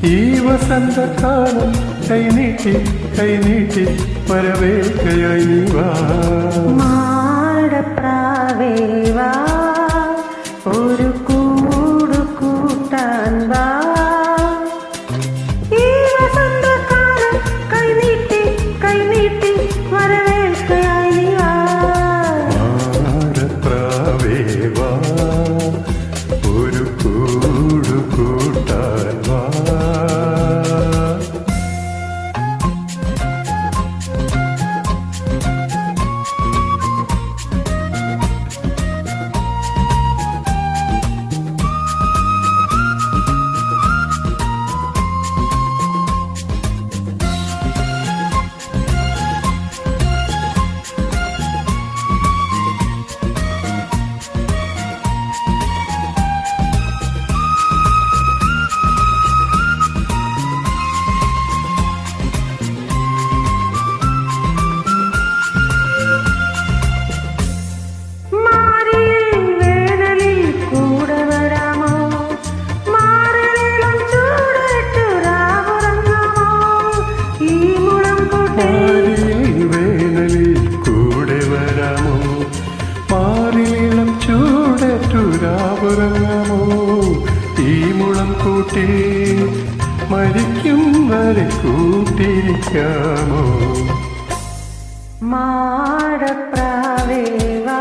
ഈ വസന്തകാലം കൈനീട്ടി കൈനീട്ടി വരവേൽക്കയായി നീ വാ. മാടപ്രാവേ വാ, ഒരു കൂടു കൂട്ടാൻ വാ. ഈ വസന്തകാലം കൈനീട്ടി കൈനീട്ടി വരവേൽക്കയായി നീ വാ. മാടപ്രാവേ വാ, ഒരു കൂടു കൂട്ടാൻ വാ. മാറിയിളം ചൂടറ്റുരാവുറങ്ങാമോ, ഈ മുളം കൂട്ടി മരിക്കും വരെ കൂട്ടിരിക്കാമോ. മാടപ്രാവേ വാ.